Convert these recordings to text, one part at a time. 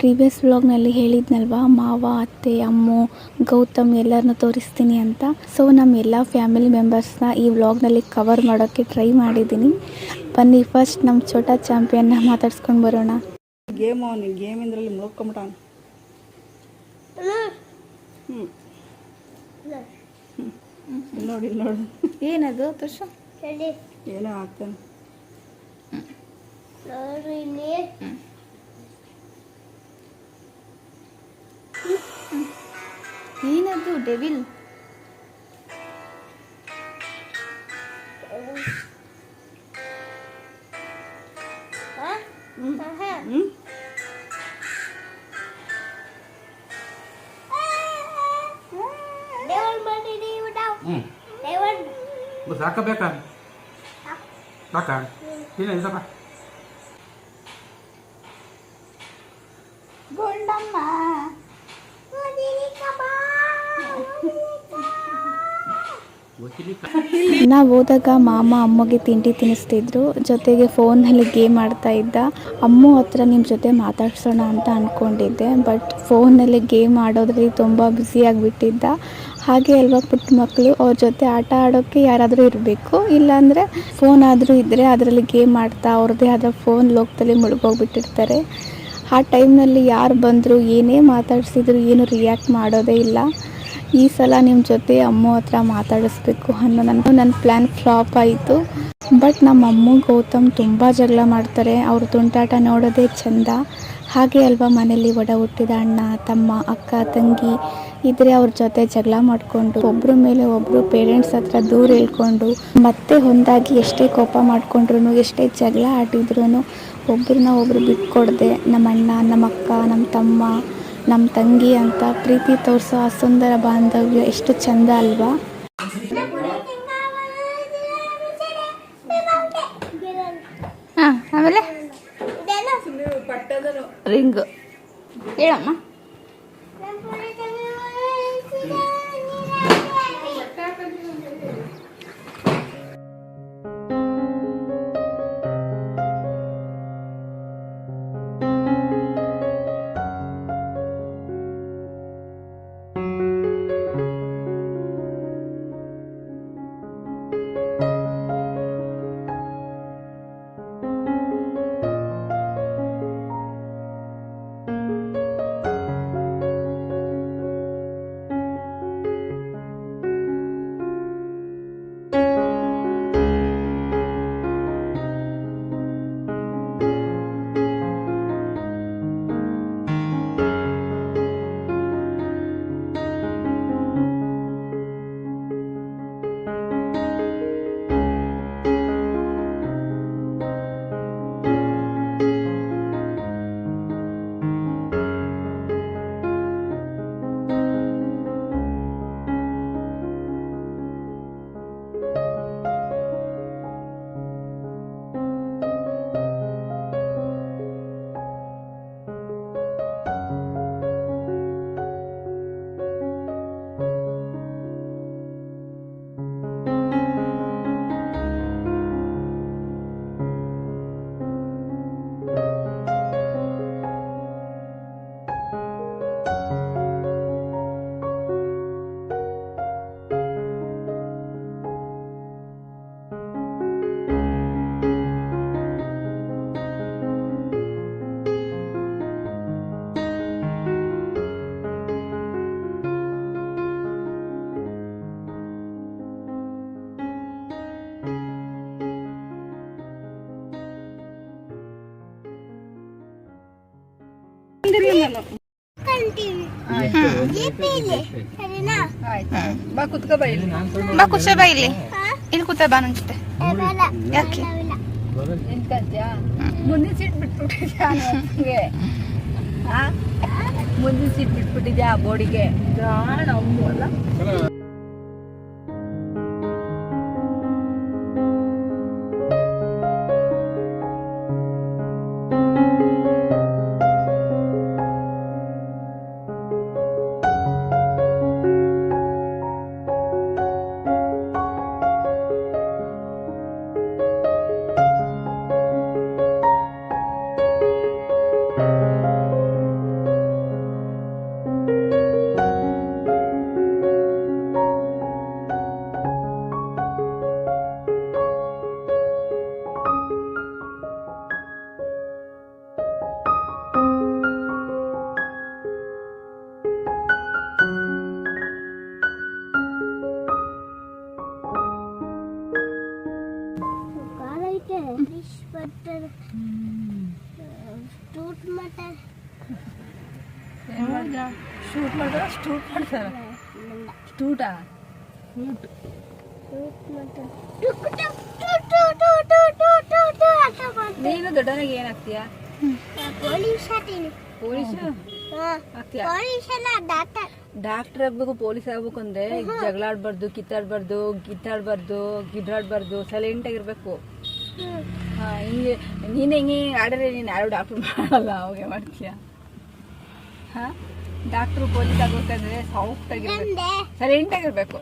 Previous ವ್ಲಾಗ್ನಲ್ಲಿ ಹೇಳಿದ್ನಲ್ವಾ, ಮಾವ, ಅತ್ತೆ, ಅಮ್ಮು, ಗೌತಮ್ ಎಲ್ಲರನ್ನೂ ತೋರಿಸ್ತೀನಿ ಅಂತ. ಸೊ ನಮ್ಮ ಎಲ್ಲ ಫ್ಯಾಮಿಲಿ ಮೆಂಬರ್ಸ್ನ ಈ ವ್ಲಾಗ್ನಲ್ಲಿ ಕವರ್ ಮಾಡೋಕ್ಕೆ ಟ್ರೈ ಮಾಡಿದ್ದೀನಿ. ಬನ್ನಿ ಫಸ್ಟ್ ನಮ್ಮ ಛೋಟಾ ಚಾಂಪಿಯನ್ನ ಮಾತಾಡ್ಸ್ಕೊಂಡು ಬರೋಣ. ಗೇಮ್ ಇಂದ್ರಲ್ಲಿ ಮುಳುಗ್ಕೊಂಬಿಟ್ಟ. ನೋಡಿ ನೋಡು ಏನದು ತುಷ ಏನೋ ಆಗ್ತಾನೆ. ಏನದು ಡೆವಿಲ್? ಸಾಕಬೇಕಾ ಸಾಕ ಇಲ್ಲ ಇಸಪ್ಪ ಗುಂಡಮ್ಮ ನಾವು ಹೋದಾಗ ಮಾಮ ಅಮ್ಮಗೆ ತಿಂಡಿ ತಿನ್ನಿಸ್ತಿದ್ರು, ಜೊತೆಗೆ ಫೋನಲ್ಲಿ ಗೇಮ್ ಆಡ್ತಾ ಇದ್ದ. ಅಮ್ಮು ಹತ್ರ ನಿಮ್ಮ ಜೊತೆ ಮಾತಾಡ್ಸೋಣ ಅಂತ ಅಂದ್ಕೊಂಡಿದ್ದೆ, ಬಟ್ ಫೋನಲ್ಲಿ ಗೇಮ್ ಆಡೋದ್ರಲ್ಲಿ ತುಂಬ ಬ್ಯುಸಿಯಾಗಿಬಿಟ್ಟಿದ್ದ. ಹಾಗೆ ಅಲ್ವಾ ಪುಟ್ಟ ಮಕ್ಕಳು, ಅವ್ರ ಜೊತೆ ಆಟ ಆಡೋಕ್ಕೆ ಯಾರಾದರೂ ಇರಬೇಕು, ಇಲ್ಲಾಂದರೆ ಫೋನ್ ಆದರೂ ಇದ್ದರೆ ಅದರಲ್ಲಿ ಗೇಮ್ ಆಡ್ತಾ ಅವ್ರದ್ದೇ ಆದ ಫೋನ್ ಲೋಕದಲ್ಲಿ ಮುಳುಗೋಗ್ಬಿಟ್ಟಿರ್ತಾರೆ. ಆ ಟೈಮ್ನಲ್ಲಿ ಯಾರು ಬಂದರು, ಏನೇ ಮಾತಾಡಿಸಿದ್ರು ಏನು ರಿಯಾಕ್ಟ್ ಮಾಡೋದೇ ಇಲ್ಲ. ಈ ಸಲ ನಿಮ್ಮ ಜೊತೆ ಅಮ್ಮು ಹತ್ರ ಮಾತಾಡಿಸ್ಬೇಕು ಅನ್ನೋ ನನ್ನ ಪ್ಲ್ಯಾನ್ ಫ್ಲಾಪ್ ಆಯಿತು. ಬಟ್ ನಮ್ಮ ಅಮ್ಮು ಗೌತಮ್ ತುಂಬ ಜಗಳ ಮಾಡ್ತಾರೆ, ಅವ್ರ ತುಂಟಾಟ ನೋಡೋದೇ ಚೆಂದ. ಹಾಗೆ ಅಲ್ವಾ ಮನೇಲಿ ಒಡ ಹುಟ್ಟಿದ ಅಣ್ಣ, ತಮ್ಮ, ಅಕ್ಕ, ತಂಗಿ ಇದ್ರೆ ಅವ್ರ ಜೊತೆ ಜಗಳ ಮಾಡಿಕೊಂಡು ಒಬ್ಬರ ಮೇಲೆ ಒಬ್ಬರು ಪೇರೆಂಟ್ಸ್ ಹತ್ರ ದೂರ ಹೇಳ್ಕೊಂಡು ಮತ್ತೆ ಹೊಂದಾಗಿ ಎಷ್ಟೇ ಕೋಪ ಮಾಡಿಕೊಂಡ್ರು, ಎಷ್ಟೇ ಜಗಳ ಆಡಿದ್ರು ಒಬ್ರನ್ನ ಒಬ್ಬರು ಬಿಟ್ಕೊಡ್ದೆ ನಮ್ಮ ಅಣ್ಣ, ನಮ್ಮ ಅಕ್ಕ, ನಮ್ಮ ತಮ್ಮ, ನಮ್ಮ ತಂಗಿ ಅಂತ ಪ್ರೀತಿ ತೋರಿಸೋ ಆ ಸುಂದರ ಬಾಂಧವ್ಯ ಎಷ್ಟು ಚೆಂದ ಅಲ್ವಾ. ಆಮೇಲೆ ರಿಂಗ್ ಹೇಳಮ್ಮ. ಬಾ ಕುತ್ಕೋ ಬಾ ಇಲ್ಲಿ ಕೂತ ಬಾ ನನ್ನ ಜೊತೆ. ಯಾಕೆ ಮುಂದಿನ ಸೀಟ್ ಬಿಟ್ಬಿಟ್ಟಿದ್ಯಾ? ಮುಂದಿನ ಸೀಟ್ ಬಿಟ್ಬಿಟ್ಟಿದ್ಯಾ ಬೋಡಿಗೆ? ಅಲ್ಲ ಶೂಟ್ ಮಾಡ್ತಾರ ಸ್ಟೂಟ್ ಮಾಡ್ತಾರ ಸ್ಟೂಟಾ ನೀನು ದೊಡ್ಡವನಾಗ ಏನಾಗ್ತೀಯಾ ಪೊಲೀಸ್ ಡಾಕ್ಟರ್ ಆಗ್ಬೇಕು ಪೊಲೀಸ್ ಆಗ್ಬೇಕು ಅಂದ್ರೆ ಜಗಳ ಆಡ್ಬಾರ್ದು ಕಿತ್ತಾಡ್ಬಾರ್ದು ಗಿಡ್ರಾಡ್ಬಾರ್ದು ಸೈಲೆಂಟ್ ಆಗಿರ್ಬೇಕು. ಹಿಂಗೆ ನೀನು ಹಿಂಗೆ ಆಡಿದ್ರೆ ನೀನು ಯಾರು ಡಾಕ್ಟರ್ ಮಾಡಲ್ಲ, ಅವಾಗೆ ಮಾಡ್ತೀಯ. ಡಾಕ್ಟ್ರು ಪೊಲೀಸ್ ಆಗ್ಬೇಕಂದ್ರೆ ಸಾಫ್ಟ್ ಆಗಿರ್ಬೇಕು, ಸೈಲೆಂಟ್ ಆಗಿರ್ಬೇಕು.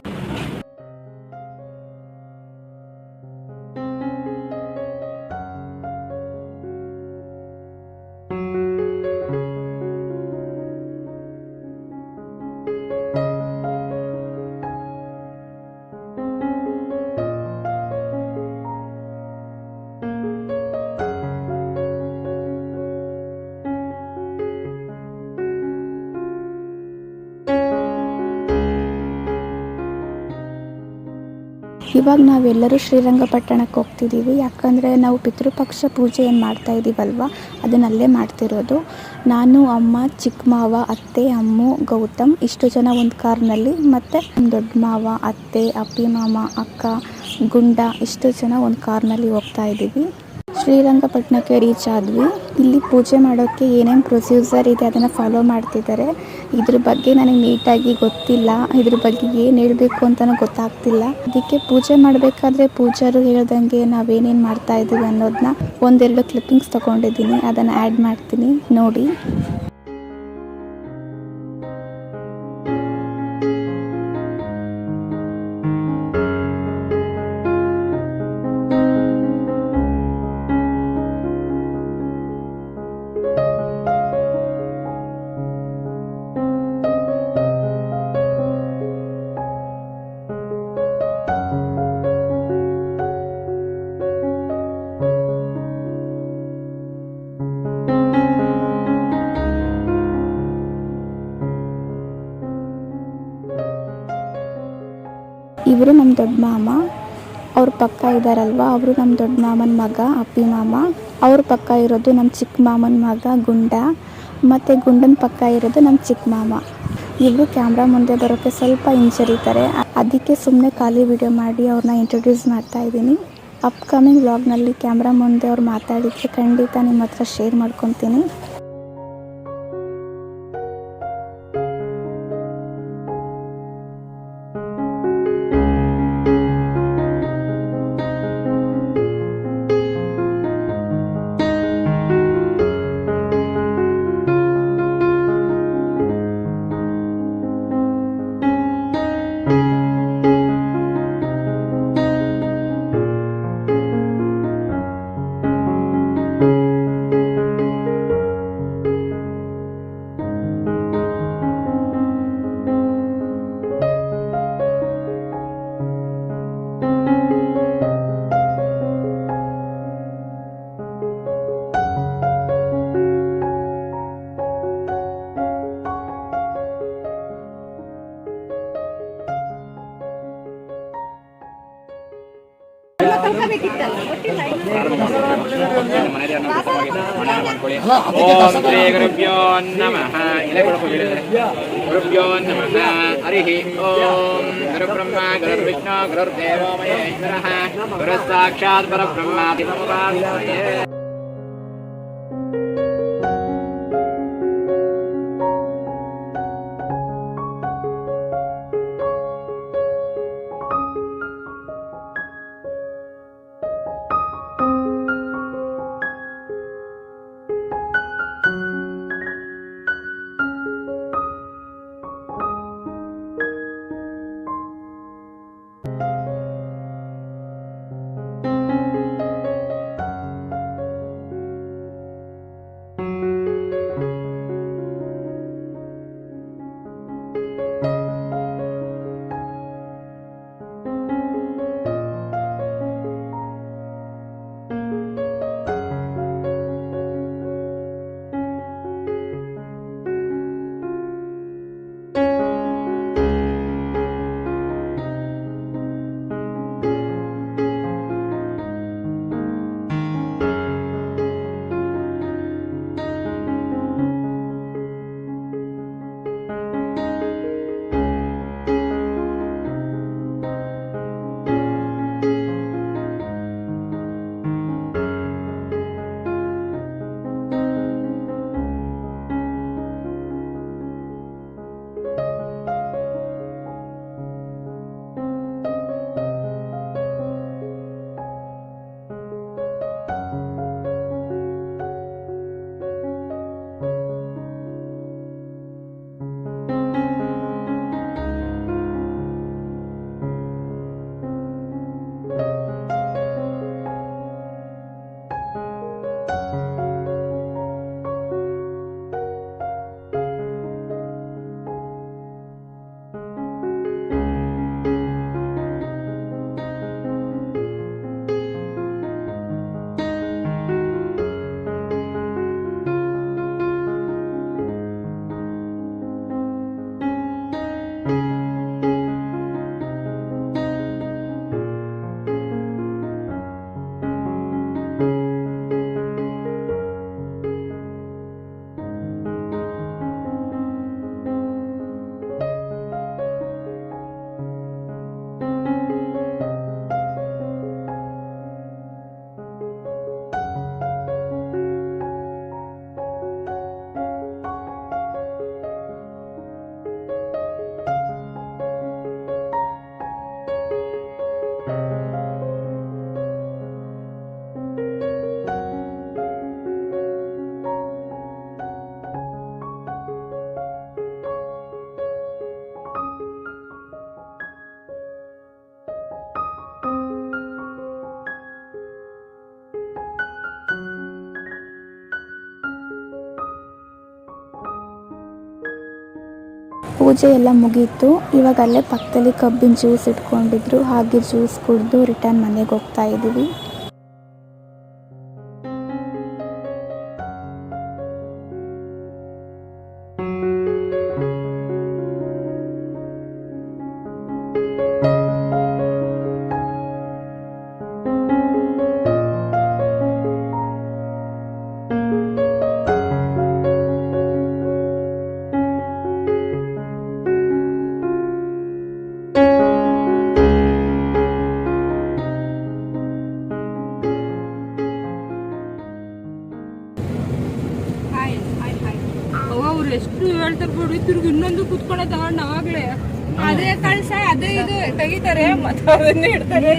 ಇವಾಗ ನಾವೆಲ್ಲರೂ ಶ್ರೀರಂಗಪಟ್ಟಣಕ್ಕೆ ಹೋಗ್ತಿದ್ದೀವಿ. ಯಾಕಂದರೆ ನಾವು ಪಿತೃಪಕ್ಷ ಪೂಜೆ ಏನು ಮಾಡ್ತಾ ಇದ್ದೀವಲ್ವ, ಅದನ್ನಲ್ಲೇ ಮಾಡ್ತಿರೋದು. ನಾನು, ಅಮ್ಮ, ಚಿಕ್ಕ ಮಾವ, ಅತ್ತೆ, ಅಮ್ಮು, ಗೌತಮ್ ಇಷ್ಟು ಜನ ಒಂದು ಕಾರ್ನಲ್ಲಿ, ಮತ್ತು ದೊಡ್ಡ ಮಾವ, ಅತ್ತೆ, ಅಪ್ಪಿ ಮಾಮ, ಅಕ್ಕ, ಗುಂಡ ಇಷ್ಟು ಜನ ಒಂದು ಕಾರ್ನಲ್ಲಿ ಹೋಗ್ತಾ ಇದ್ದೀವಿ. ಶ್ರೀರಂಗಪಟ್ಟಣಕ್ಕೆ ರೀಚ್ ಆದ್ವಿ. ಇಲ್ಲಿ ಪೂಜೆ ಮಾಡೋಕ್ಕೆ ಏನೇನು ಪ್ರೊಸೀಜರ್ ಇದೆ ಅದನ್ನು ಫಾಲೋ ಮಾಡ್ತಿದ್ದಾರೆ. ಇದ್ರ ಬಗ್ಗೆ ನನಗೆ ನೀಟಾಗಿ ಗೊತ್ತಿಲ್ಲ, ಇದ್ರ ಬಗ್ಗೆ ಏನು ಹೇಳಬೇಕು ಅಂತಲೂ ಗೊತ್ತಾಗ್ತಿಲ್ಲ. ಅದಕ್ಕೆ ಪೂಜೆ ಮಾಡಬೇಕಾದ್ರೆ ಪೂಜಾರು ಹೇಳ್ದಂಗೆ ನಾವೇನೇನು ಮಾಡ್ತಾ ಇದ್ದೀವಿ ಅನ್ನೋದನ್ನ ಒಂದೆರಡು ಕ್ಲಿಪ್ಪಿಂಗ್ಸ್ ತೊಗೊಂಡಿದ್ದೀನಿ, ಅದನ್ನು ಆ್ಯಡ್ ಮಾಡ್ತೀನಿ ನೋಡಿ. ಇವರು ನಮ್ಮ ದೊಡ್ಡ ಮಾಮ, ಅವ್ರ ಪಕ್ಕ ಇದ್ದಾರಲ್ವ ಅವರು ನಮ್ಮ ದೊಡ್ಡ ಮಾಮನ ಮಗ ಅಪ್ಪಿ ಮಾಮ. ಅವ್ರ ಪಕ್ಕ ಇರೋದು ನಮ್ಮ ಚಿಕ್ಕ ಮಾಮನ ಮಗ ಗುಂಡ, ಮತ್ತು ಗುಂಡನ ಪಕ್ಕ ಇರೋದು ನಮ್ಮ ಚಿಕ್ಕ ಮಾಮ. ಇವರು ಕ್ಯಾಮ್ರಾ ಮುಂದೆ ಬರೋಕ್ಕೆ ಸ್ವಲ್ಪ ಹಿಂಜರಿತಾರೆ, ಅದಕ್ಕೆ ಸುಮ್ಮನೆ ಖಾಲಿ ವಿಡಿಯೋ ಮಾಡಿ ಅವ್ರನ್ನ ಇಂಟ್ರೊಡ್ಯೂಸ್ ಮಾಡ್ತಾ ಇದ್ದೀನಿ. ಅಪ್ಕಮಿಂಗ್ ವ್ಲಾಗ್ನಲ್ಲಿ ಕ್ಯಾಮ್ರಾ ಮುಂದೆ ಅವ್ರು ಮಾತಾಡಿದರೆ ಖಂಡಿತ ನಿಮ್ಮ ಹತ್ರ ಶೇರ್ ಮಾಡ್ಕೊತೀನಿ. ಓಂ ಶ್ರೀ ಗುರುಭ್ಯೋ ನಮಃ. ಗುರುಭ್ಯೋ ನಮಃ. ಹರಿ ಓಂ. ಗುರುಬ್ರಹ್ಮ ಗುರುರ್ವಿಷ್ಣು ಗುರುರ್ದೇವೋ ಮಹೇಶ್ವರಃ. ಗುರುಃ ಸಾಕ್ಷಾತ್ ಪರಬ್ರಹ್ಮ. ಪೂಜೆ ಎಲ್ಲ ಮುಗೀತು. ಇವಾಗ ಅಲ್ಲೇ ಪಕ್ಕದಲ್ಲಿ ಕಬ್ಬಿನ ಜ್ಯೂಸ್ ಇಟ್ಕೊಂಡಿದ್ರು, ಹಾಗೆ ಜ್ಯೂಸ್ ಕುಡಿದು ರಿಟರ್ನ್ ಮನೆಗೆ ಹೋಗ್ತಾ ಇದ್ದೀವಿ. ಅವ್ರು ಎಷ್ಟು ಹೇಳ್ತಾರೆ ಬಿಡು, ತಿರ್ಗಿ ಇನ್ನೊಂದು ಕುತ್ಕೊಂಡೆ ತಗೊಂಡು ಅವಾಗ್ಲೇ ಅದೇ ಕಳ್ಸ ಅದೇ ಇದು ತೆಗಿತಾರೆ ಮತ್ತೆ ಅದನ್ನೇ ಇಡ್ತಾರೆ.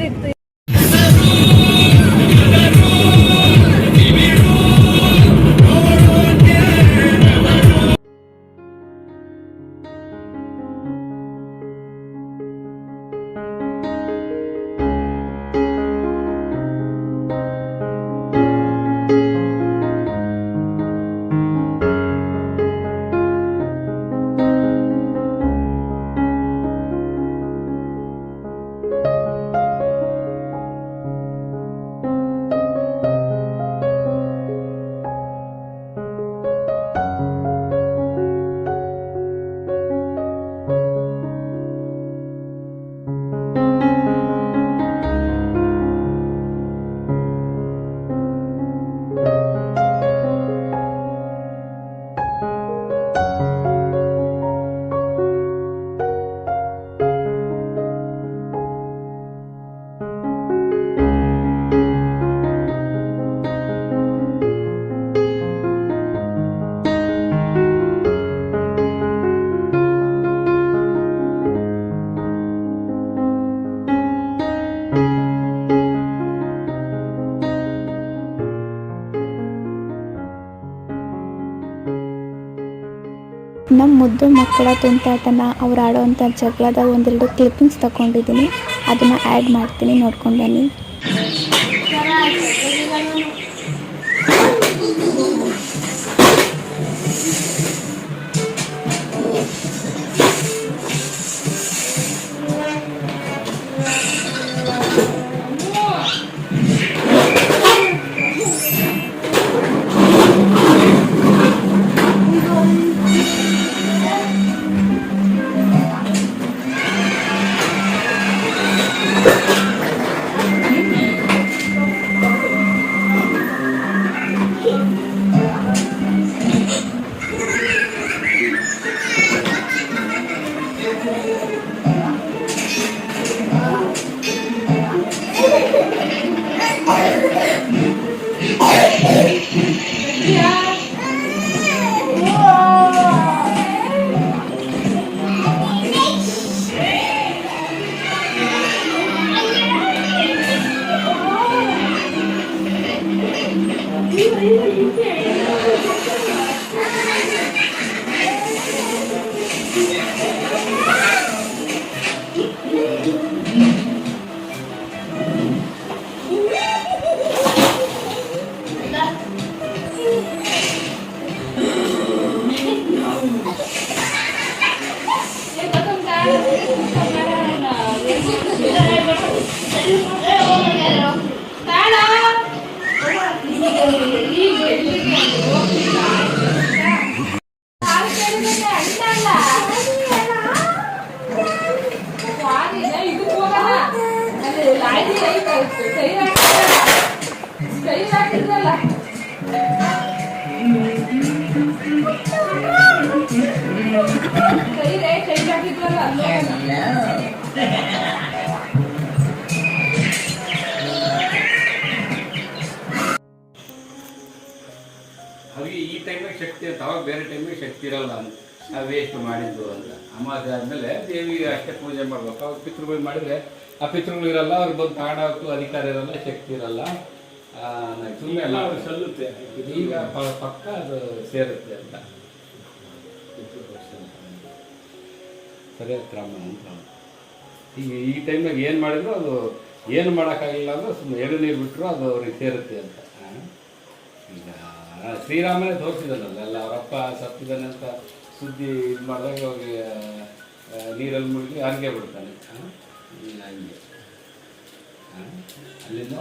ನಮ್ಮ ಮುದ್ದು ಮಕ್ಕಳ ತುಂಟಾಟನ ಅವ್ರು ಆಡೋವಂಥ ಜಗಳದ ಒಂದೆರಡು ಕ್ಲಿಪ್ಪಿಂಗ್ಸ್ ತಗೊಂಡಿದ್ದೀನಿ, ಅದನ್ನು ಆ್ಯಡ್ ಮಾಡ್ತೀನಿ, ನೋಡ್ಕೊಂಡು ಬನ್ನಿ. ಅವ್ರಿಗೆ ಈ ಟೈಮಿಗೆ ಶಕ್ತಿ ಅಂತ, ಅವಾಗ ಬೇರೆ ಟೈಮಿಗೆ ಶಕ್ತಿ ಇರಲ್ಲ ಅಂತ ವೇಸ್ಟ್ ಮಾಡಿದ್ದು ಅಂತ. ಅಮಾವಾಸ್ಯೆ ಆದಮೇಲೆ ದೇವಿಗೆ ಅಷ್ಟೇ ಪೂಜೆ ಮಾಡ್ಬೇಕು. ಅವ್ರು ಪಿತೃಗಳು ಮಾಡಿದರೆ ಆ ಪಿತೃಗಳು ಇರಲ್ಲ, ಅವ್ರಿಗೆ ಬಂದು ಕಾಣೋಕ್ಕೂ ಅಧಿಕಾರ ಇರಲ್ಲ, ಶಕ್ತಿ ಇರಲ್ಲ. ಸುಮ್ಮನೆ ಎಲ್ಲ ಸಲ್ಲುತ್ತೆ. ಈಗ ಪಕ್ಕ ಅದು ಸೇರುತ್ತೆ ಅಂತ ಸರಿ ಕ್ರಮ ಅಂತ. ಈಗ ಈ ಟೈಮ್ನಾಗ ಏನು ಮಾಡಿದ್ರು ಅದು ಏನು ಮಾಡೋಕ್ಕಾಗಿಲ್ಲ ಅಂದ್ರೆ ಸುಮ್ಮನೆ ಎಳ್ಳು ನೀರು ಬಿಟ್ಟರು ಅದು ಅವ್ರಿಗೆ ಸೇರುತ್ತೆ ಅಂತ. ಈಗ ಶ್ರೀರಾಮನೇ ತೋರಿಸಿದನಲ್ಲ, ಎಲ್ಲ ಅವರಪ್ಪ ಸತ್ತಿದ್ದಾನೆ ಅಂತ ಸುದ್ದಿ ಇದು ಮಾಡಿದಾಗ ಅವಾಗ ನೀರಲ್ಲಿ ಮುಳುಗಿ ಹಂಗೆ ಬಿಡ್ತಾನೆ ಹಂಗೆ ಅಲ್ಲಿಂದ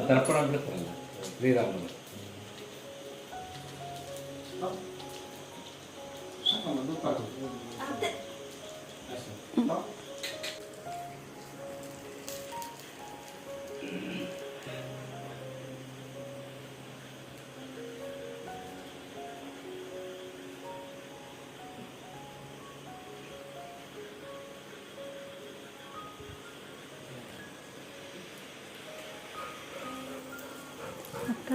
ದರ್ಪಣ ಬಿಡ್ತಾರಲ್ಲ ಶ್ರೀರಾಮನು ಅಕ್ಕ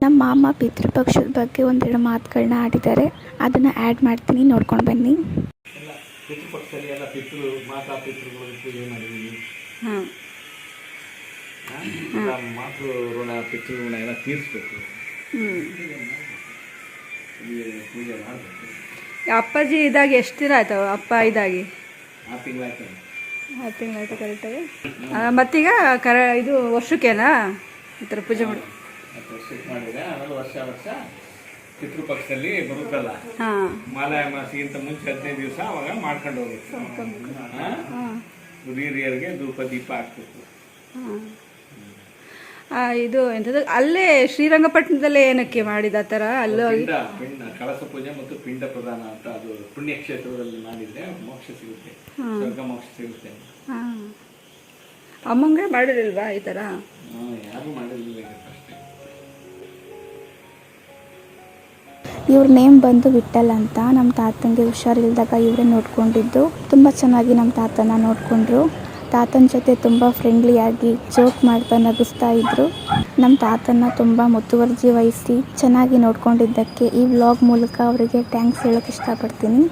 ನಮ್ಮ ಮಾಮ ಪಿತೃಪಕ್ಷದ ಬಗ್ಗೆ ಒಂದೆರಡು ಮಾತುಗಳನ್ನ ಆಡಿದ್ದಾರೆ, ಅದನ್ನು ಆ್ಯಡ್ ಮಾಡ್ತೀನಿ, ನೋಡ್ಕೊಂಡು ಬನ್ನಿ. ಎಲ್ಲ ಪಿತೃಪಕ್ಷದಲ್ಲಿ ಎಲ್ಲ ಮಾತಾ ಪಿತೃಗಳು ಪೂಜೆ ಮಾಡಿದ್ದೀವಿ. ಮಾತೃ ಋಣ ಪಿತೃ ಋಣ ಎಲ್ಲ ತೀರಿಸ್ಬೇಕು, ಪೂಜೆ ಮಾಡಬೇಕು. ಅಪ್ಪಾಜಿ ಇದಾಗಿ ಎಷ್ಟು ದಿನ ಆಯ್ತು ಅಪ್ಪ ಇದಾಗಿ? 6 ತಿಂಗಳಾಯ್ತು. 6 ತಿಂಗಳಾಯ್ತು ಕರೆಕ್ಟಾಗಿ. ಮತ್ತೀಗ ಇದು ವರ್ಷಕ್ಕೇನಾ ಈ ಥರ ಪೂಜೆ ಮಾಡಿ? 10 ವರ್ಷಕ್ಕೆ ಮಾಡಿದ್ರೆ ಆಮೇಲೆ ವರ್ಷ ಪಿತೃಪಕ್ಷದಲ್ಲಿ ಬರುತ್ತಲ್ಲ, ಮಾಲ ಅಮಾಸಿಗಿಂತ ಮುಂಚೆ 15 ದಿವಸ ಅವಾಗ ಮಾಡ್ಕೊಂಡು ಹೋಗ್ಬೇಕು. ಹಿರಿಯರಿಗೆ ಧೂಪ ದೀಪ ಹಾಕ್ಬೇಕು. ಇದು ಎಂಥದ್ದು ಅಲ್ಲೇ ಶ್ರೀರಂಗಪಟ್ಟಣದಲ್ಲೇ ಏನಕ್ಕೆ ಮಾಡಿದ ಆ ಥರ? ಅಲ್ಲೂ ಪಿಂಡ ಕಳಸ ಪೂಜೆ ಮತ್ತು ಪಿಂಡ ಪ್ರದಾನ ಅಂತ, ಅದು ಪುಣ್ಯಕ್ಷೇತ್ರದಲ್ಲಿ ಮಾಡಿದ್ರೆ ಮೋಕ್ಷ ಸಿಗುತ್ತೆ, ಸ್ವರ್ಗ ಮೋಕ್ಷ ಸಿಗುತ್ತೆ. ಅಮ್ಮಂಗೆ ಮಾಡಿರಲ್ವಾ ಈ ಥರ? ಯಾರು ಮಾಡಿರಲಿಲ್ಲ ಅಷ್ಟೇ. ಇವ್ರ ನೇಮ್ ಬಂದು ವಿಠಲ್ ಅಂತ. ನಮ್ಮ ತಾತನಿಗೆ ಹುಷಾರಿಲ್ದಾಗ ಇವರೇ ನೋಡ್ಕೊಂಡಿದ್ದು. ತುಂಬ ಚೆನ್ನಾಗಿ ನಮ್ಮ ತಾತನ ನೋಡಿಕೊಂಡ್ರು. ತಾತನ ಜೊತೆ ತುಂಬ ಫ್ರೆಂಡ್ಲಿಯಾಗಿ ಜೋಕ್ ಮಾಡ್ತಾ ನಗಿಸ್ತಾ ಇದ್ದರು. ನಮ್ಮ ತಾತನ ತುಂಬ ಮುತುವರ್ಜಿ ವಹಿಸಿ ಚೆನ್ನಾಗಿ ನೋಡ್ಕೊಂಡಿದ್ದಕ್ಕೆ ಈ ವ್ಲಾಗ್ ಮೂಲಕ ಅವರಿಗೆ ಥ್ಯಾಂಕ್ಸ್ ಹೇಳೋಕ್ಕೆ ಇಷ್ಟಪಡ್ತೀನಿ.